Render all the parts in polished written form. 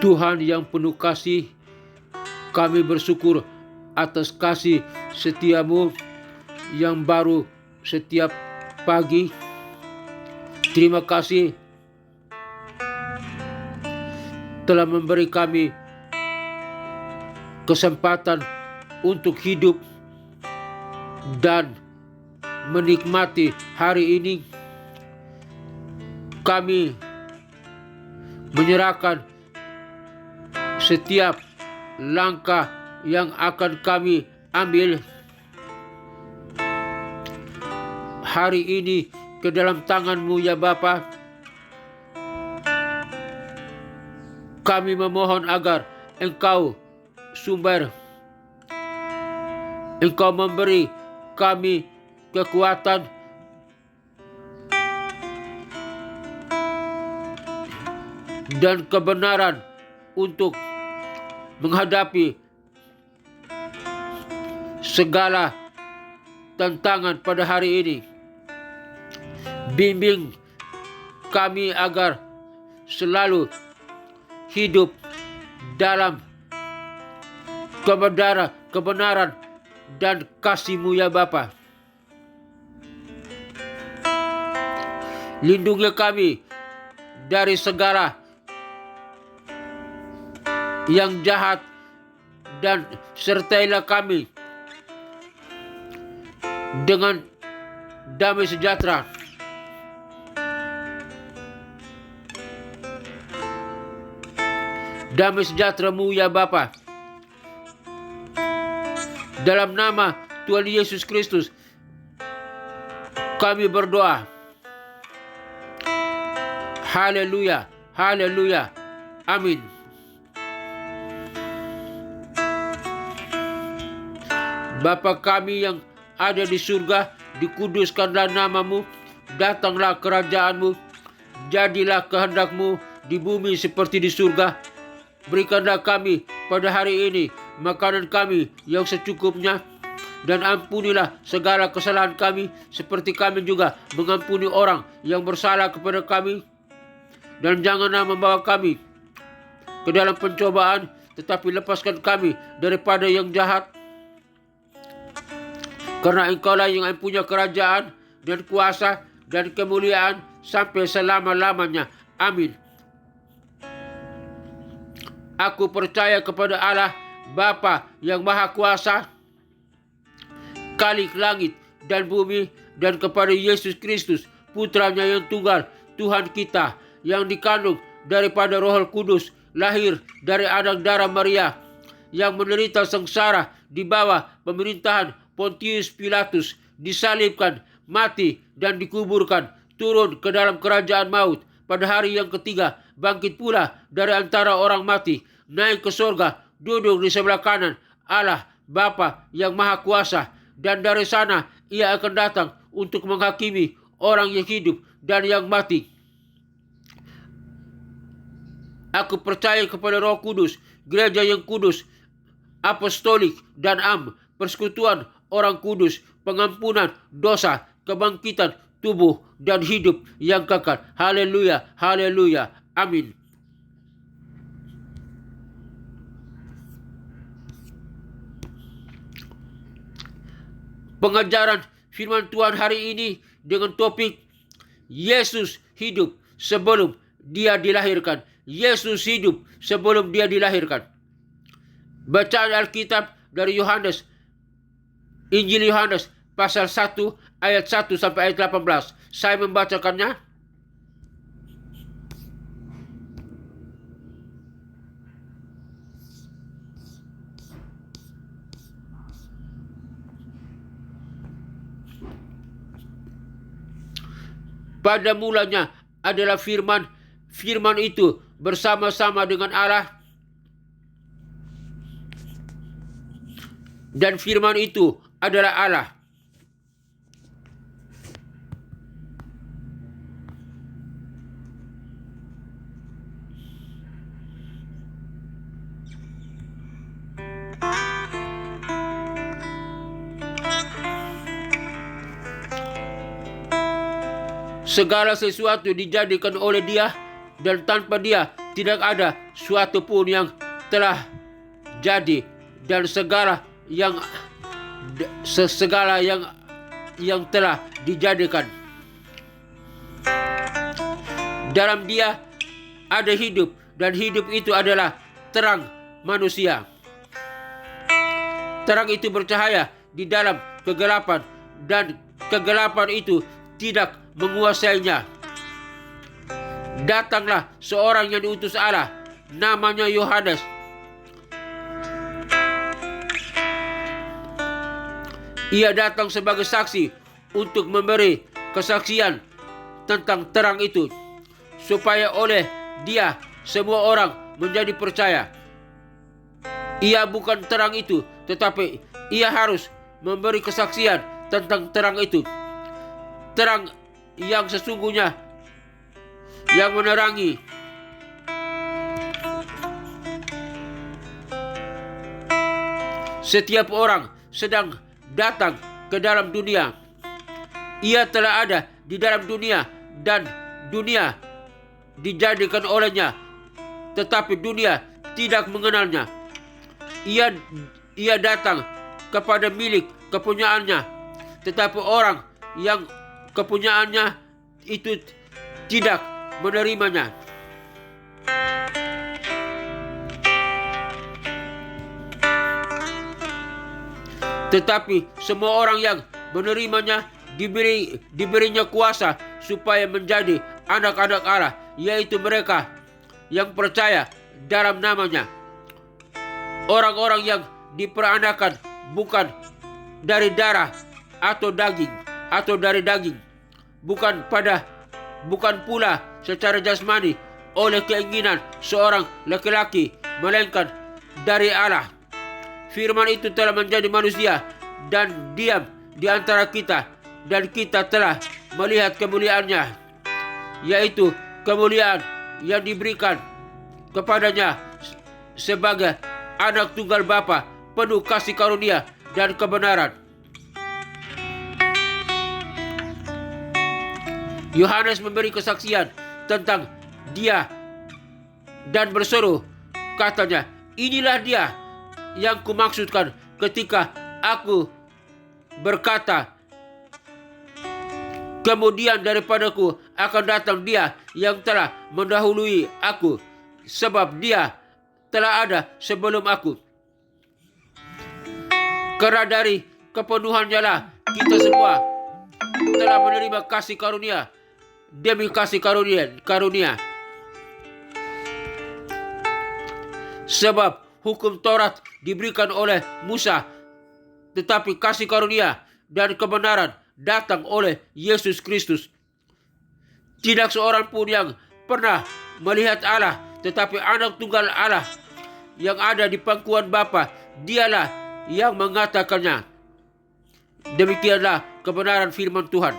Tuhan yang penuh kasih, kami bersyukur atas kasih setia-Mu yang baru setiap pagi. Terima kasih telah memberi kami kesempatan untuk hidup dan menikmati hari ini. Kami menyerahkan setiap langkah yang akan kami ambil hari ini ke dalam tangan-Mu ya Bapa. Kami memohon agar Engkau sumber, Engkau memberi kami kekuatan dan kebenaran untuk menghadapi segala tantangan pada hari ini. Bimbing kami agar selalu hidup dalam kebenaran dan kasih-Mu ya Bapa. Lindungi kami dari segala yang jahat dan sertailah kami dengan damai sejahtera. Damai sejahtera-Mu ya Bapa. Dalam nama Tuhan Yesus Kristus kami berdoa. Haleluya, haleluya, amin. Bapa kami yang ada di surga, dikuduskanlah nama-Mu, datanglah kerajaan-Mu, jadilah kehendak-Mu di bumi seperti di surga. Berikanlah kami pada hari ini makanan kami yang secukupnya, dan ampunilah segala kesalahan kami seperti kami juga mengampuni orang yang bersalah kepada kami. Dan janganlah membawa kami ke dalam pencobaan, tetapi lepaskan kami daripada yang jahat. Karena Engkaulah yang mempunyai kerajaan dan kuasa dan kemuliaan sampai selama-lamanya. Amin. Aku percaya kepada Allah Bapa yang Maha Kuasa, Khalik langit dan bumi, dan kepada Yesus Kristus, Putranya yang tunggal, Tuhan kita, yang dikandung daripada Roh Kudus, lahir dari anak darah Maria, yang menderita sengsara di bawah pemerintahan Pontius Pilatus, disalibkan, mati dan dikuburkan, turun ke dalam kerajaan maut, pada hari yang ketiga bangkit pula dari antara orang mati, naik ke surga, duduk di sebelah kanan Allah Bapa yang Maha Kuasa, dan dari sana Ia akan datang untuk menghakimi orang yang hidup dan yang mati. Aku percaya kepada Roh Kudus, gereja yang kudus, apostolik dan persekutuan orang kudus, pengampunan dosa, kebangkitan tubuh dan hidup yang kekal. Haleluya, haleluya, amin. Pengajaran firman Tuhan hari ini dengan topik Yesus hidup sebelum Dia dilahirkan. Yesus hidup sebelum Dia dilahirkan. Bacaan Alkitab dari Yohanes, Injil Yohanes pasal 1 ayat 1 sampai ayat 18. Saya membacakannya. Pada mulanya adalah firman. Firman itu bersama-sama dengan Allah, dan firman itu adalah Allah. Segala sesuatu dijadikan oleh Dia, dan tanpa Dia tidak ada suatu pun yang telah jadi, dan segala yang telah dijadikan. Dalam Dia ada hidup, dan hidup itu adalah terang manusia. Terang itu bercahaya di dalam kegelapan, dan kegelapan itu tidak menguasainya. Datanglah seorang yang diutus Allah, namanya Yohanes. Ia datang sebagai saksi untuk memberi kesaksian tentang terang itu, supaya oleh Dia semua orang menjadi percaya. Ia bukan terang itu, tetapi ia harus memberi kesaksian tentang terang itu. Terang yang sesungguhnya, yang menerangi setiap orang sedang datang ke dalam dunia. Ia telah ada di dalam dunia, dan dunia dijadikan olehnya, tetapi dunia tidak mengenalnya. Ia datang kepada milik kepunyaannya, tetapi orang yang kepunyaannya itu tidak menerimanya. Tetapi semua orang yang menerimanya diberinya kuasa supaya menjadi anak-anak Allah, yaitu mereka yang percaya dalam namanya. Orang-orang yang diperanakan bukan dari darah atau dari daging, bukan pula secara jasmani oleh keinginan seorang laki-laki, melainkan dari Allah. Firman itu telah menjadi manusia dan diam di antara kita, dan kita telah melihat kemuliaannya, yaitu kemuliaan yang diberikan kepadanya sebagai anak tunggal Bapa, penuh kasih karunia dan kebenaran. Yohanes memberi kesaksian tentang Dia dan berseru, katanya, "Inilah Dia yang kumaksudkan ketika aku berkata, kemudian daripadaku akan datang Dia yang telah mendahului aku, sebab Dia telah ada sebelum aku." Karena dari kepenuhannya lah kita semua telah menerima kasih karunia demi kasih karunia. Sebab hukum Taurat diberikan oleh Musa, tetapi kasih karunia dan kebenaran datang oleh Yesus Kristus. Tidak seorang pun yang pernah melihat Allah, tetapi anak tunggal Allah yang ada di pangkuan Bapa, Dialah yang mengatakannya. Demikianlah kebenaran firman Tuhan.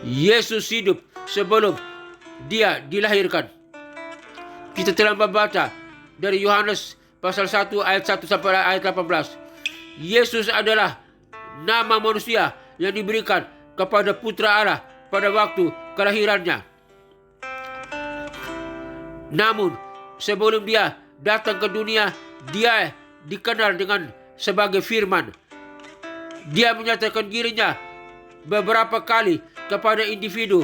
Yesus hidup sebelum Dia dilahirkan. Kita telah membaca dari Yohanes pasal 1 ayat 1 sampai ayat 18. Yesus adalah nama manusia yang diberikan kepada Putra Allah pada waktu kelahirannya. Namun sebelum Dia datang ke dunia, Dia dikenal dengan sebagai Firman. Dia menyatakan dirinya beberapa kali kepada individu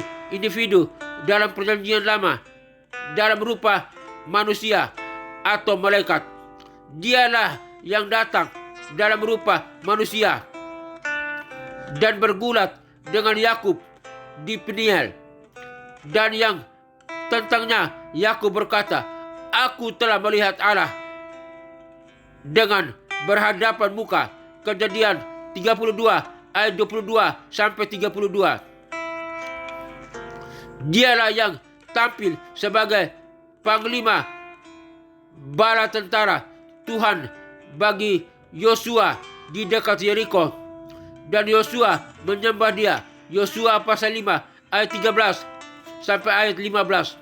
dalam perjanjian lama dalam rupa manusia atau malaikat. Dialah yang datang dalam rupa manusia dan bergulat dengan Yakub di Peniel, dan yang tentangnya Yakub berkata, "Aku telah melihat Allah dengan berhadapan muka." Kejadian 32 ayat 22 sampai 32. Dialah yang tampil sebagai panglima bala tentara Tuhan bagi Yosua di dekat Yeriko, dan Yosua menyembah Dia. Yosua pasal 5 ayat 13 sampai ayat 15.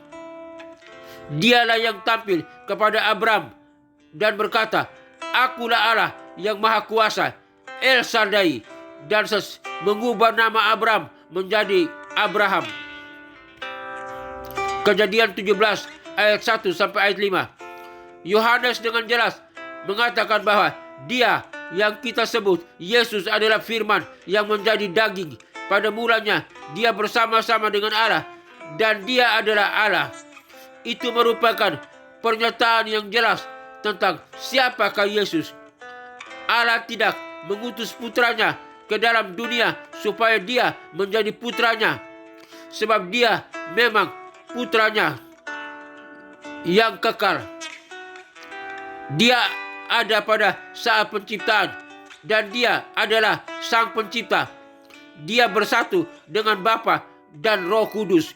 Dialah yang tampil kepada Abram dan berkata, "Akulah Allah yang Maha Kuasa, El Shaddai," dan mengubah nama Abram menjadi Abraham. Kejadian 17 ayat 1 sampai ayat 5. Yohanes dengan jelas mengatakan bahwa dia yang kita sebut Yesus adalah firman yang menjadi daging. Pada mulanya dia bersama-sama dengan Allah dan dia adalah Allah. Itu merupakan pernyataan yang jelas tentang siapakah Yesus. Allah tidak mengutus putranya ke dalam dunia supaya dia menjadi putranya, sebab dia memang putranya yang kekal. Dia ada pada saat penciptaan dan dia adalah sang pencipta. Dia bersatu dengan Bapa dan Roh Kudus,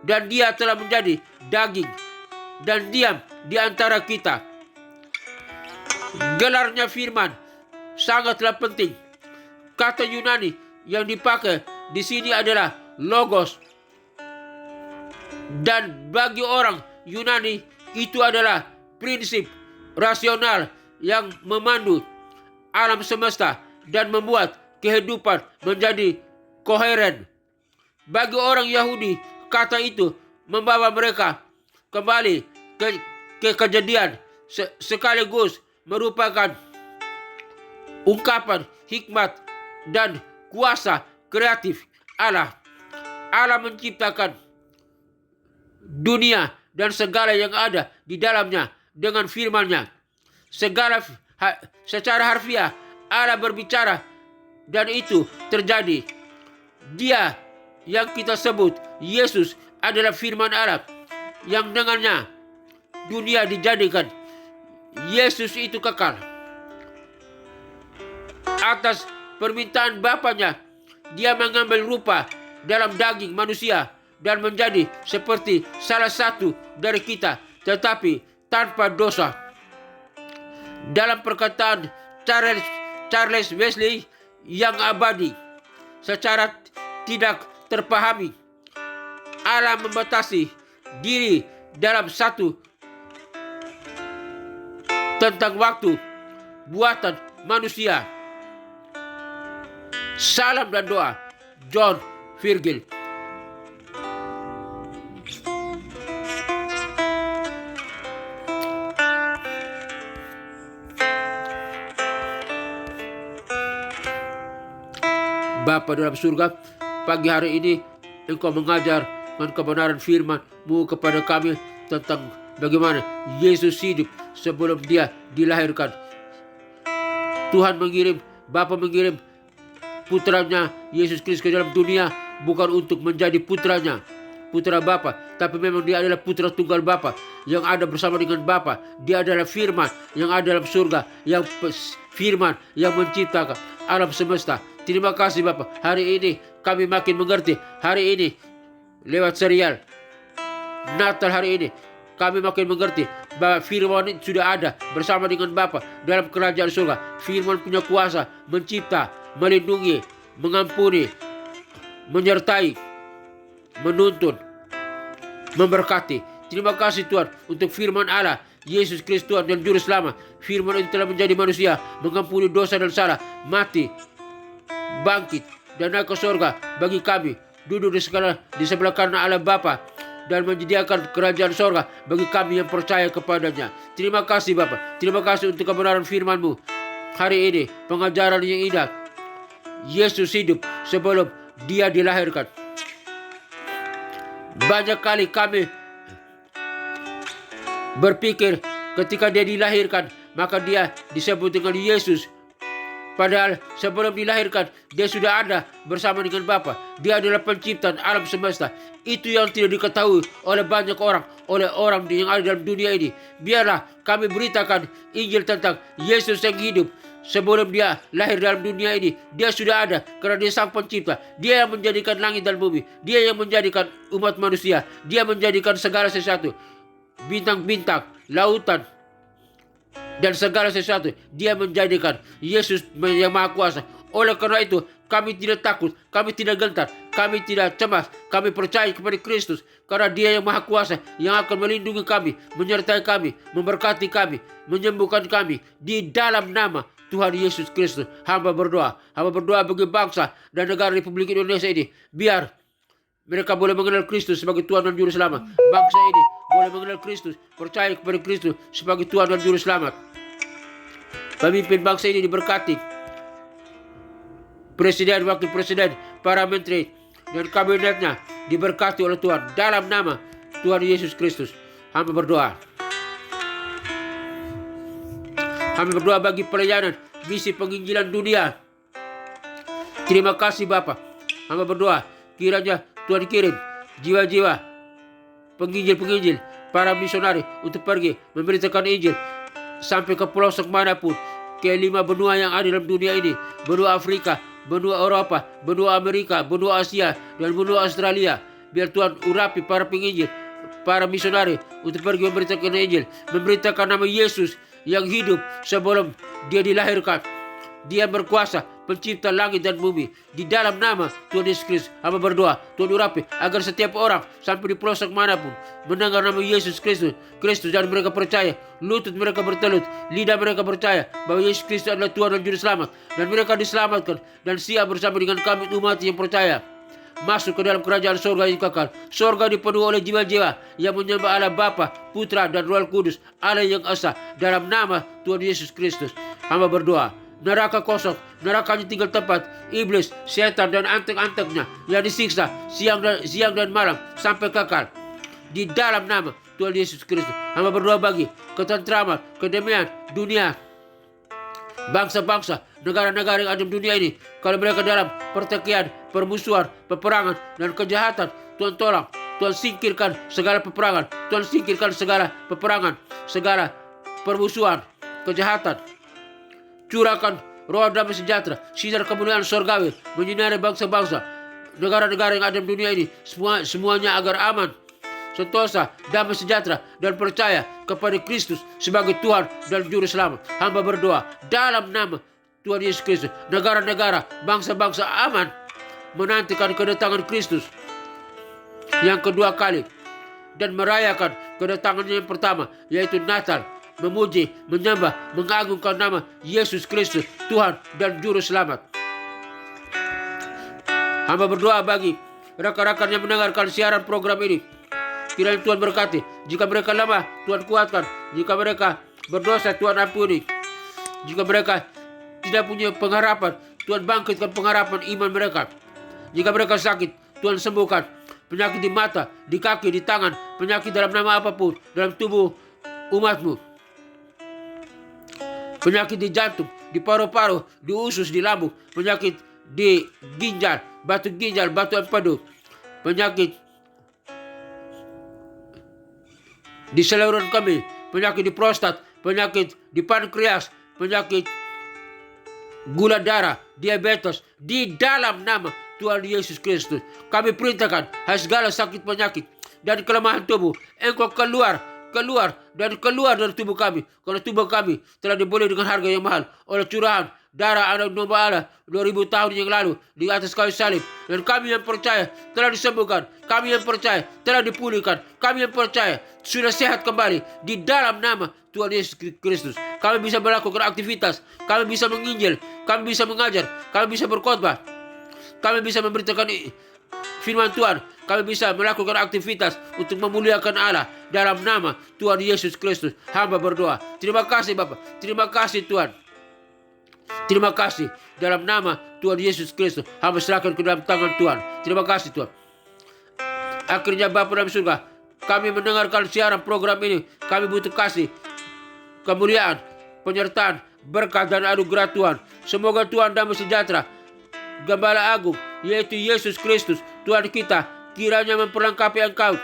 dan dia telah menjadi daging dan diam di antara kita. Gelarnya firman sangatlah penting. Kata Yunani yang dipakai di sini adalah logos, dan bagi orang Yunani itu adalah prinsip rasional yang memandu alam semesta dan membuat kehidupan menjadi koheren. Bagi orang Yahudi, kata itu membawa mereka kembali ke kejadian, sekaligus merupakan ungkapan hikmat dan kuasa kreatif Allah. Allah menciptakan dunia dan segala yang ada di dalamnya dengan firman-Nya. Secara harfiah Allah berbicara dan itu terjadi. Dia yang kita sebut Yesus adalah firman Allah yang dengannya dunia dijadikan. Yesus itu kekal. Atas permintaan Bapanya, dia mengambil rupa dalam daging manusia dan menjadi seperti salah satu dari kita, tetapi tanpa dosa. Dalam perkataan Charles Wesley yang abadi, secara tidak terpahami, Allah membatasi diri dalam satu tentang waktu buatan manusia. Salam dan doa, John Virgil. Bapa dalam surga, pagi hari ini Engkau mengajarkan kebenaran firman-Mu kepada kami tentang bagaimana Yesus hidup sebelum dia dilahirkan. Tuhan mengirim, Bapa mengirim putranya Yesus Kristus ke dalam dunia bukan untuk menjadi putranya, putra Bapa, tapi memang dia adalah putra tunggal Bapa yang ada bersama dengan Bapa. Dia adalah firman yang ada dalam surga, yang firman yang menciptakan alam semesta. Terima kasih Bapa. Hari ini kami makin mengerti. Hari ini lewat serial Natal hari ini kami makin mengerti bahwa firman itu sudah ada bersama dengan Bapa dalam kerajaan surga. Firman punya kuasa mencipta, melindungi, mengampuni, menyertai, menuntun, memberkati. Terima kasih Tuhan untuk firman Allah, Yesus Kristus Tuhan dan Juru Selamat. Firman itu telah menjadi manusia, mengampuni dosa dan salah, mati, bangkit, dan naik ke surga bagi kami, duduk di sebelah kanan Allah Bapa, dan menyediakan kerajaan surga bagi kami yang percaya kepadanya. Terima kasih Bapa. Terima kasih untuk kebenaran firman-Mu. Hari ini pengajaran yang indah. Yesus hidup sebelum dia dilahirkan. Banyak kali kami berpikir ketika dia dilahirkan maka dia disebut dengan Yesus. Padahal sebelum dilahirkan dia sudah ada bersama dengan Bapa. Dia adalah penciptaan alam semesta. Itu yang tidak diketahui oleh banyak orang, oleh orang yang ada dalam dunia ini. Biarlah kami beritakan Injil tentang Yesus yang hidup. Sebelum dia lahir dalam dunia ini, dia sudah ada karena dia sang pencipta. Dia yang menjadikan langit dan bumi. Dia yang menjadikan umat manusia. Dia menjadikan segala sesuatu. Bintang-bintang, lautan, dan segala sesuatu. Dia menjadikan Yesus yang Maha Kuasa. Oleh karena itu kami tidak takut, kami tidak gentar, kami tidak cemas. Kami percaya kepada Kristus karena dia yang Maha Kuasa, yang akan melindungi kami, menyertai kami, memberkati kami, menyembuhkan kami. Di dalam nama Tuhan Yesus Kristus hamba berdoa bagi bangsa dan negara Republik Indonesia ini. Biar mereka boleh mengenal Kristus sebagai Tuhan dan Juru Selamat. Bangsa ini boleh mengenal Kristus, percaya kepada Kristus sebagai Tuhan dan Juru Selamat. Pemimpin bangsa ini diberkati. Presiden, wakil presiden, para menteri, dan kabinetnya diberkati oleh Tuhan. Dalam nama Tuhan Yesus Kristus, hamba berdoa. Hamba berdoa bagi pelayanan misi penginjilan dunia. Terima kasih Bapa. Hamba berdoa kiranya Tuhan kirim jiwa-jiwa penginjil-penginjil, para misionari untuk pergi memberitakan Injil sampai ke pelosok manapun, ke 5 benua yang ada dalam dunia ini, benua Afrika, benua Eropa, benua Amerika, benua Asia, dan benua Australia. Biar Tuhan urapi para penginjil, para misionari untuk pergi memberitakan Injil, memberitakan nama Yesus yang hidup sebelum dia dilahirkan. Dia berkuasa, pencipta langit dan bumi. Di dalam nama Tuhan Yesus Kristus, hamba berdoa, Tuhan urapi agar setiap orang sampai di pelosok manapun mendengar nama Yesus Kristus, dan mereka percaya, lutut mereka bertelut, lidah mereka percaya bahwa Yesus Kristus adalah Tuhan dan Juru Selamat, dan mereka diselamatkan dan siap bersama dengan kami umat yang percaya masuk ke dalam kerajaan surga yang kekal. Surga dipenuhi oleh jiwa-jiwa yang menyembah Allah Bapa, Putra, dan Roh Kudus, Allah yang esa. Dalam nama Tuhan Yesus Kristus, hamba berdoa. Neraka kosong, nerakanya tinggal tempat iblis, setan, dan antek-anteknya yang disiksa siang dan malam sampai kekal. Di dalam nama Tuhan Yesus Kristus, hamba berdoa bagi ketentraman, kedamaian dunia, bangsa-bangsa, negara-negara yang ada di dunia ini. Kalau mereka dalam pertikaian, permusuhan, peperangan, dan kejahatan, Tuhan tolong. Tuhan singkirkan segala peperangan, Tuhan singkirkan segala peperangan, segala permusuhan, kejahatan. Curahkan roh damai sejahtera, sinar kemuliaan surgawi menyinari bangsa-bangsa, negara-negara yang ada di dunia ini, semuanya agar aman, sentosa, damai sejahtera, dan percaya kepada Kristus sebagai Tuhan dan Juru Selamat. Hamba berdoa dalam nama Tuhan Yesus Kristus, negara-negara, bangsa-bangsa aman menantikan kedatangan Kristus yang kedua kali dan merayakan kedatangannya yang pertama, yaitu Natal, memuji, menyembah, mengagungkan nama Yesus Kristus, Tuhan dan Juru Selamat. Hamba berdoa bagi rekan-rekan yang mendengarkan siaran program ini. Kiranya Tuhan berkati. Jika mereka lemah, Tuhan kuatkan. Jika mereka berdosa, Tuhan ampuni. Jika mereka tidak punya pengharapan, Tuhan bangkitkan pengharapan iman mereka. Jika mereka sakit, Tuhan sembuhkan. Penyakit di mata, di kaki, di tangan, penyakit dalam nama apapun, dalam tubuh umatmu. Penyakit di jantung, di paru-paru, di usus, di lambung, penyakit di ginjal, batu empedu, penyakit di saluran kemih, penyakit di prostat, penyakit di pankreas, penyakit gula darah, diabetes, di dalam nama Tuhan Yesus Kristus, kami perintahkan segala sakit penyakit dan kelemahan tubuh, engkau keluar dari tubuh kami, karena tubuh kami telah dibeli dengan harga yang mahal oleh curahan darah anak domba Allah 2000 tahun yang lalu di atas kayu salib. Dan kami yang percaya telah disembuhkan, kami yang percaya telah dipulihkan, kami yang percaya sudah sehat kembali di dalam nama Tuhan Yesus Kristus. Kami bisa melakukan aktivitas, kami bisa menginjil, kami bisa mengajar, kami bisa berkhotbah, kami bisa memberitakan firman Tuhan, kami bisa melakukan aktivitas untuk memuliakan Allah dalam nama Tuhan Yesus Kristus. Hamba berdoa. Terima kasih Bapa. Terima kasih Tuhan. Terima kasih dalam nama Tuhan Yesus Kristus. Hamba serahkan ke dalam tangan Tuhan. Terima kasih Tuhan. Akhirnya Bapa dalam surga, kami mendengarkan siaran program ini. Kami butuh kasih, kemuliaan, penyertaan, berkat dan anugerah Tuhan. Semoga Tuhan damai sejahtera, Gembala Agung, yaitu Yesus Kristus, Tuhan kita, kiranya memperlengkapi engkau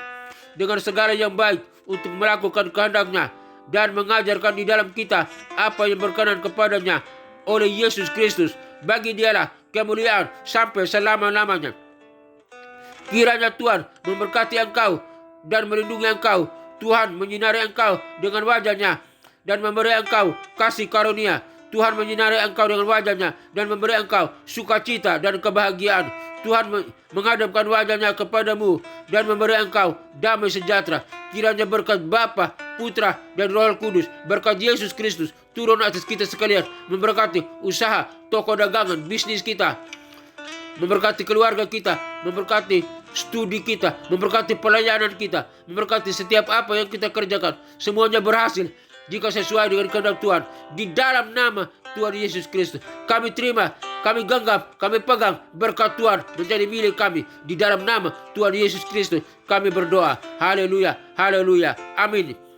dengan segala yang baik untuk melakukan kehendak-Nya dan mengajarkan di dalam kita apa yang berkenan kepadanya oleh Yesus Kristus. Bagi Dialah kemuliaan sampai selama-lamanya. Kiranya Tuhan memberkati engkau dan melindungi engkau. Tuhan menyinari engkau dengan wajah-Nya dan memberi engkau kasih karunia. Tuhan menyinari engkau dengan wajah-Nya dan memberi engkau sukacita dan kebahagiaan. Tuhan menghadapkan wajah-Nya kepadamu dan memberi engkau damai sejahtera. Kiranya berkat Bapa, Putra, dan Roh Kudus, berkat Yesus Kristus turun atas kita sekalian, memberkati usaha, toko dagangan, bisnis kita, memberkati keluarga kita, memberkati studi kita, memberkati pelayanan kita, memberkati setiap apa yang kita kerjakan. Semuanya berhasil jika sesuai dengan kehendak Tuhan. Di dalam nama Tuhan Yesus Kristus, kami terima, kami genggam, kami pegang berkat Tuhan menjadi milik kami. Di dalam nama Tuhan Yesus Kristus, kami berdoa. Haleluya, haleluya, amin.